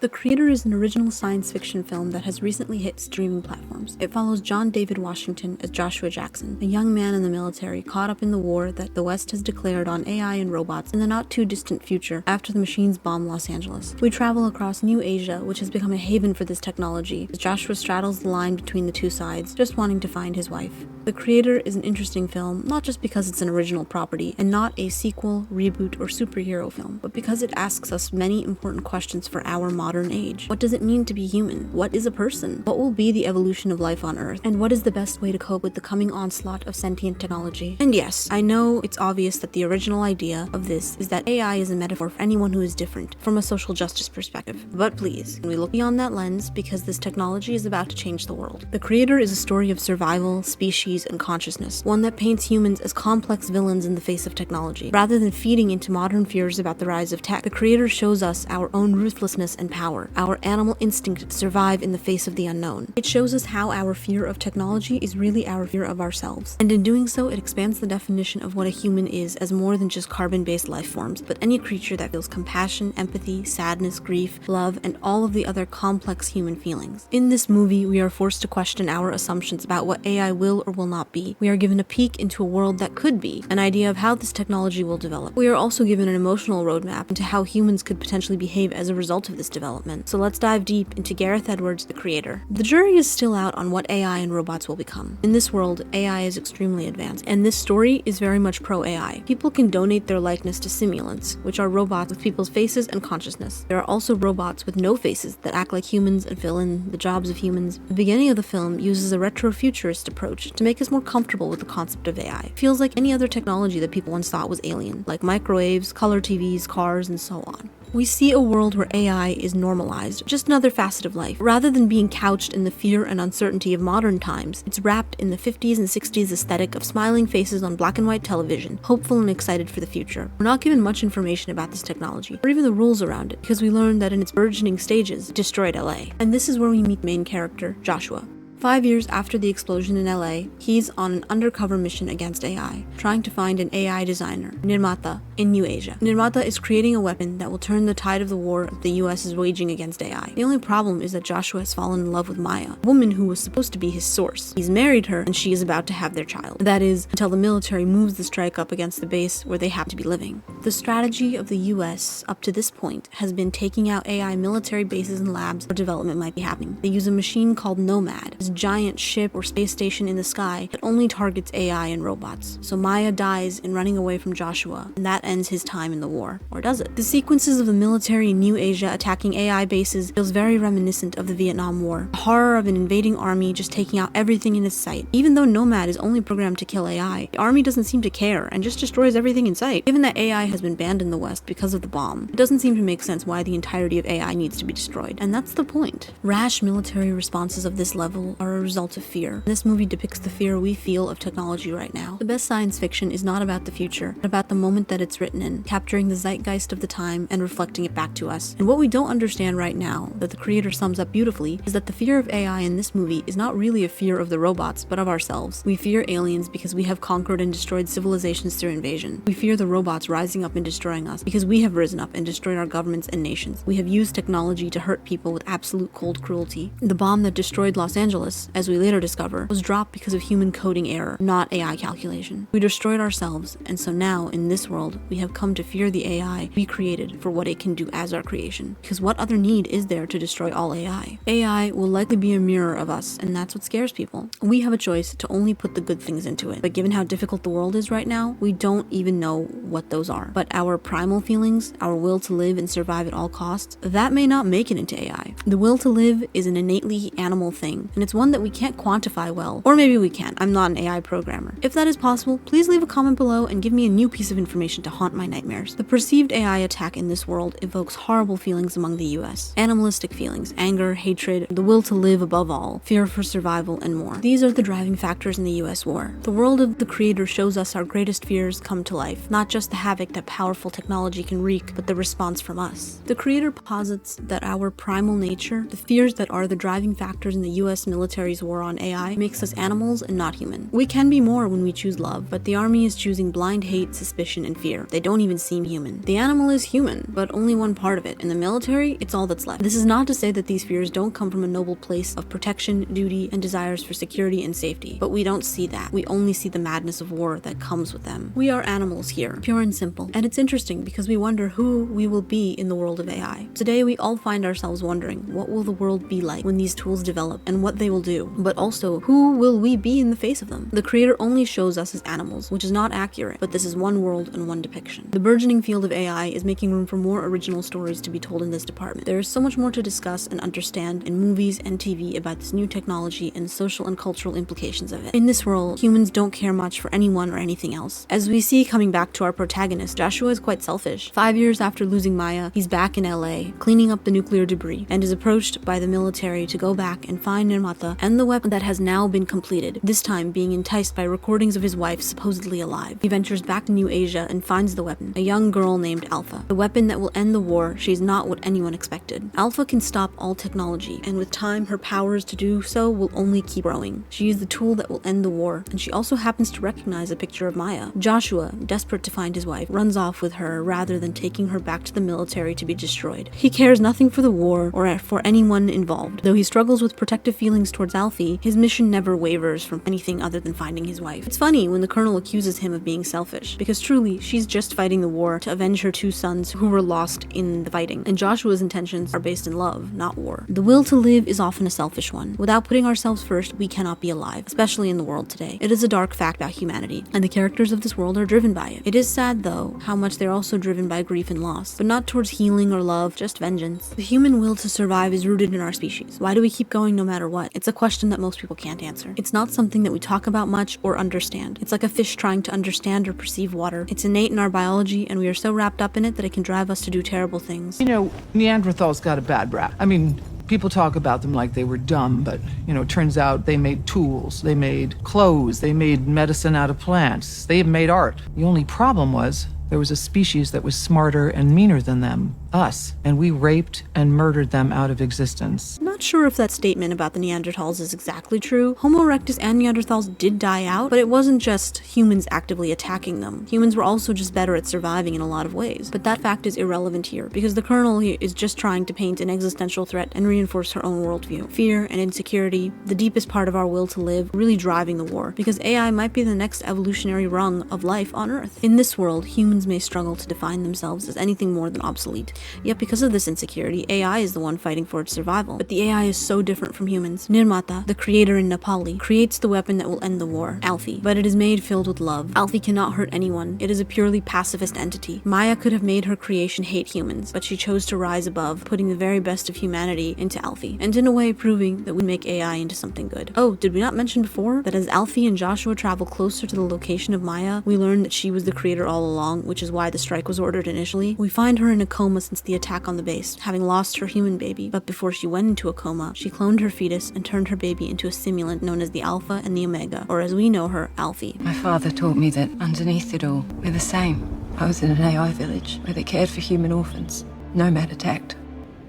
The Creator is an original science fiction film that has recently hit streaming platforms. It follows John David Washington as Joshua Jackson, a young man in the military caught up in the war that the West has declared on AI and robots in the not-too-distant future after the machines bomb Los Angeles. We travel across New Asia, which has become a haven for this technology, as Joshua straddles the line between the two sides, just wanting to find his wife. The Creator is an interesting film, not just because it's an original property, and not a sequel, reboot, or superhero film, but because it asks us many important questions for our modern age. What does it mean to be human? What is a person? What will be the evolution of life on Earth? And what is the best way to cope with the coming onslaught of sentient technology? And yes, I know it's obvious that the original idea of this is that AI is a metaphor for anyone who is different, from a social justice perspective. But please, can we look beyond that lens, because this technology is about to change the world. The Creator is a story of survival, species, and consciousness, one that paints humans as complex villains in the face of technology. Rather than feeding into modern fears about the rise of tech, the Creator shows us our own ruthlessness and power, our animal instinct to survive in the face of the unknown. It shows us how our fear of technology is really our fear of ourselves. And in doing so, it expands the definition of what a human is as more than just carbon-based life forms, but any creature that feels compassion, empathy, sadness, grief, love, and all of the other complex human feelings. In this movie, we are forced to question our assumptions about what AI will or will not be. We are given a peek into a world that could be, an idea of how this technology will develop. We are also given an emotional roadmap into how humans could potentially behave as a result of this development. So let's dive deep into Gareth Edwards, the Creator. The jury is still out on what AI and robots will become. In this world, AI is extremely advanced, and this story is very much pro-AI. People can donate their likeness to simulants, which are robots with people's faces and consciousness. There are also robots with no faces that act like humans and fill in the jobs of humans. The beginning of the film uses a retrofuturist approach to make us more comfortable with the concept of AI. It feels like any other technology that people once thought was alien, like microwaves, color TVs, cars, and so on. We see a world where AI is normalized, just another facet of life. Rather than being couched in the fear and uncertainty of modern times, it's wrapped in the 50s and 60s aesthetic of smiling faces on black and white television, hopeful and excited for the future. We're not given much information about this technology, or even the rules around it, because we learned that in its burgeoning stages, it destroyed LA. And this is where we meet the main character, Joshua. 5 years after the explosion in LA, he's on an undercover mission against AI, trying to find an AI designer, Nirmata, in New Asia. Nirmata is creating a weapon that will turn the tide of the war the US is waging against AI. The only problem is that Joshua has fallen in love with Maya, a woman who was supposed to be his source. He's married her, and she is about to have their child. That is, until the military moves the strike up against the base where they happen to be living. The strategy of the US up to this point has been taking out AI military bases and labs where development might be happening. They use a machine called Nomad, a giant ship or space station in the sky that only targets AI and robots. So Maya dies in running away from Joshua, and that ends his time in the war. Or does it? The sequences of the military in New Asia attacking AI bases feels very reminiscent of the Vietnam War. The horror of an invading army just taking out everything in its sight. Even though Nomad is only programmed to kill AI, the army doesn't seem to care and just destroys everything in sight. Given that AI has been banned in the West because of the bomb, it doesn't seem to make sense why the entirety of AI needs to be destroyed. And that's the point. Rash military responses of this level are a result of fear. This movie depicts the fear we feel of technology right now. The best science fiction is not about the future, but about the moment that it's written in, capturing the zeitgeist of the time and reflecting it back to us. And what we don't understand right now, that the Creator sums up beautifully, is that the fear of AI in this movie is not really a fear of the robots, but of ourselves. We fear aliens because we have conquered and destroyed civilizations through invasion. We fear the robots rising up and destroying us because we have risen up and destroyed our governments and nations. We have used technology to hurt people with absolute cold cruelty. The bomb that destroyed Los Angeles, as we later discover, was dropped because of human coding error, not AI calculation. We destroyed ourselves, and so now, in this world, we have come to fear the AI we created for what it can do as our creation. Because what other need is there to destroy all AI? AI will likely be a mirror of us, and that's what scares people. We have a choice to only put the good things into it, but given how difficult the world is right now, we don't even know what those are. But our primal feelings, our will to live and survive at all costs, that may not make it into AI. The will to live is an innately animal thing, and it's one that we can't quantify well. Or maybe we can. I'm not an AI programmer. If that is possible, please leave a comment below and give me a new piece of information to haunt my nightmares. The perceived AI attack in this world evokes horrible feelings among the US. Animalistic feelings, anger, hatred, the will to live above all, fear for survival, and more. These are the driving factors in the US war. The world of the Creator shows us our greatest fears come to life, not just the havoc that powerful technology can wreak, but the response from us. The Creator posits that our primal nature, the fears that are the driving factors in the US military, military's war on AI makes us animals and not human. We can be more when we choose love, but the army is choosing blind hate, suspicion, and fear. They don't even seem human. The animal is human, but only one part of it. In the military, it's all that's left. This is not to say that these fears don't come from a noble place of protection, duty, and desires for security and safety, but we don't see that. We only see the madness of war that comes with them. We are animals here, pure and simple. And it's interesting because we wonder who we will be in the world of AI. Today, we all find ourselves wondering, what will the world be like when these tools develop and what they will do? But also, who will we be in the face of them? The creator only shows us as animals, which is not accurate, but this is one world and one depiction. The burgeoning field of AI is making room for more original stories to be told in this department. There is so much more to discuss and understand in movies and TV about this new technology and the social and cultural implications of it. In this world, humans don't care much for anyone or anything else. As we see coming back to our protagonist, Joshua is quite selfish. 5 years after losing Maya, he's back in LA, cleaning up the nuclear debris, and is approached by the military to go back and find Nirmata and the weapon that has now been completed, this time being enticed by recordings of his wife supposedly alive. He ventures back to New Asia and finds the weapon, a young girl named Alpha. The weapon that will end the war. She's not what anyone expected. Alpha can stop all technology, and with time, her powers to do so will only keep growing. She is the tool that will end the war, and she also happens to recognize a picture of Maya. Joshua, desperate to find his wife, runs off with her rather than taking her back to the military to be destroyed. He cares nothing for the war or for anyone involved. Though he struggles with protective feelings towards Alfie, his mission never wavers from anything other than finding his wife. It's funny when the colonel accuses him of being selfish, because truly, she's just fighting the war to avenge her 2 sons who were lost in the fighting, and Joshua's intentions are based in love, not war. The will to live is often a selfish one. Without putting ourselves first, we cannot be alive, especially in the world today. It is a dark fact about humanity, and the characters of this world are driven by it. It is sad, though, how much they're also driven by grief and loss, but not towards healing or love, just vengeance. The human will to survive is rooted in our species. Why do we keep going no matter what? It's a question that most people can't answer. It's not something that we talk about much or understand. It's like a fish trying to understand or perceive water. It's innate in our biology, and we are so wrapped up in it that it can drive us to do terrible things. You know, Neanderthals got a bad rap. I mean, people talk about them like they were dumb, but, it turns out they made tools, they made clothes, they made medicine out of plants, they even made art. The only problem was there was a species that was smarter and meaner than them, us, and we raped and murdered them out of existence. I'm not sure if that statement about the Neanderthals is exactly true. Homo erectus and Neanderthals did die out, but it wasn't just humans actively attacking them. Humans were also just better at surviving in a lot of ways. But that fact is irrelevant here, because the colonel here is just trying to paint an existential threat and reinforce her own worldview. Fear and insecurity, the deepest part of our will to live, really driving the war, because AI might be the next evolutionary rung of life on Earth. In this world, humans may struggle to define themselves as anything more than obsolete. Yet because of this insecurity, AI is the one fighting for its survival. But the AI is so different from humans. Nirmata, the creator in Nepali, creates the weapon that will end the war, Alfie, but it is made filled with love. Alfie cannot hurt anyone. It is a purely pacifist entity. Maya could have made her creation hate humans, but she chose to rise above, putting the very best of humanity into Alfie, and in a way proving that we make AI into something good. Oh, did we not mention before that as Alfie and Joshua travel closer to the location of Maya, we learn that she was the creator all along, which is why the strike was ordered initially? We find her in a coma since the attack on the base, having lost her human baby, but before she went into a coma, she cloned her fetus and turned her baby into a simulant known as the Alpha and the Omega, or as we know her, Alfie. My father taught me that underneath it all, we're the same. I was in an AI village where they cared for human orphans. No man attacked.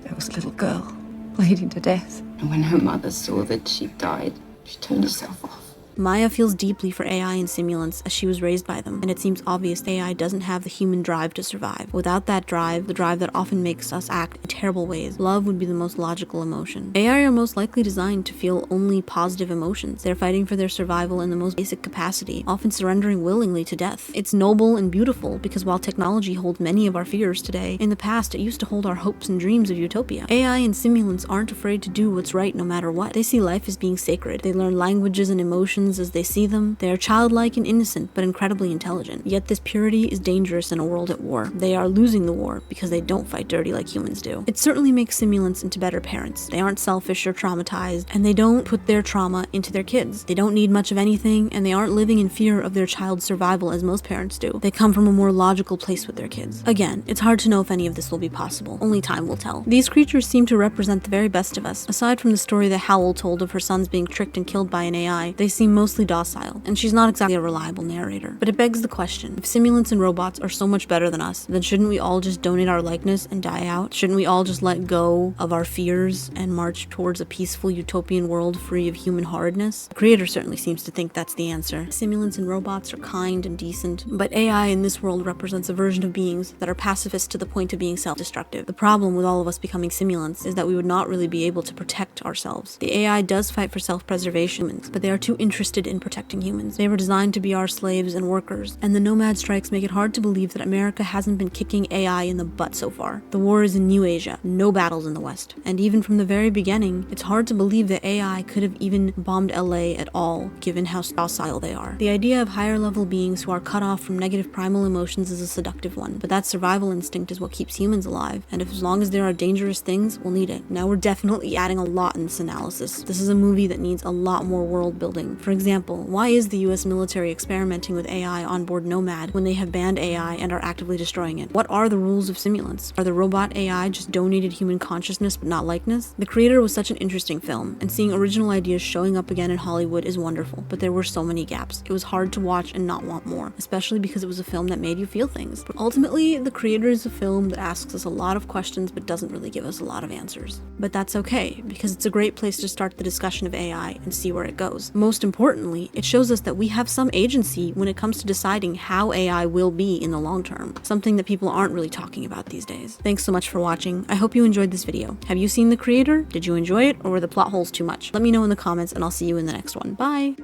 There was a little girl, bleeding to death. And when her mother saw that she died, she turned herself off. Maya feels deeply for AI and simulants as she was raised by them, and it seems obvious AI doesn't have the human drive to survive. Without that drive, the drive that often makes us act in terrible ways, love would be the most logical emotion. AI are most likely designed to feel only positive emotions. They're fighting for their survival in the most basic capacity, often surrendering willingly to death. It's noble and beautiful because while technology holds many of our fears today, in the past it used to hold our hopes and dreams of utopia. AI and simulants aren't afraid to do what's right no matter what. They see life as being sacred. They learn languages and emotions as they see them. They are childlike and innocent, but incredibly intelligent. Yet this purity is dangerous in a world at war. They are losing the war because they don't fight dirty like humans do. It certainly makes simulants into better parents. They aren't selfish or traumatized, and they don't put their trauma into their kids. They don't need much of anything, and they aren't living in fear of their child's survival as most parents do. They come from a more logical place with their kids. Again, it's hard to know if any of this will be possible. Only time will tell. These creatures seem to represent the very best of us. Aside from the story that Howell told of her sons being tricked and killed by an AI, they seem seem mostly docile, and she's not exactly a reliable narrator. But it begs the question, if simulants and robots are so much better than us, then shouldn't we all just donate our likeness and die out? Shouldn't we all just let go of our fears and march towards a peaceful utopian world free of human horridness? The creator certainly seems to think that's the answer. Simulants and robots are kind and decent, but AI in this world represents a version of beings that are pacifist to the point of being self-destructive. The problem with all of us becoming simulants is that we would not really be able to protect ourselves. The AI does fight for self-preservation, but they are too interested in protecting humans. They were designed to be our slaves and workers, and the nomad strikes make it hard to believe that America hasn't been kicking AI in the butt so far. The war is in New Asia, no battles in the West. And even from the very beginning, it's hard to believe that AI could have even bombed LA at all, given how docile they are. The idea of higher level beings who are cut off from negative primal emotions is a seductive one, but that survival instinct is what keeps humans alive, and if as long as there are dangerous things, we'll need it. Now we're definitely adding a lot in this analysis. This is a movie that needs a lot more world building. For example, why is the US military experimenting with AI on board Nomad when they have banned AI and are actively destroying it? What are the rules of simulants? Are the robot AI just donated human consciousness but not likeness? The Creator was such an interesting film, and seeing original ideas showing up again in Hollywood is wonderful, but there were so many gaps. It was hard to watch and not want more, especially because it was a film that made you feel things. But ultimately, The Creator is a film that asks us a lot of questions but doesn't really give us a lot of answers. But that's okay, because it's a great place to start the discussion of AI and see where it goes. Most importantly, it shows us that we have some agency when it comes to deciding how AI will be in the long term, something that people aren't really talking about these days. Thanks so much for watching. I hope you enjoyed this video. Have you seen The Creator? Did you enjoy it, or were the plot holes too much? Let me know in the comments, and I'll see you in the next one. Bye!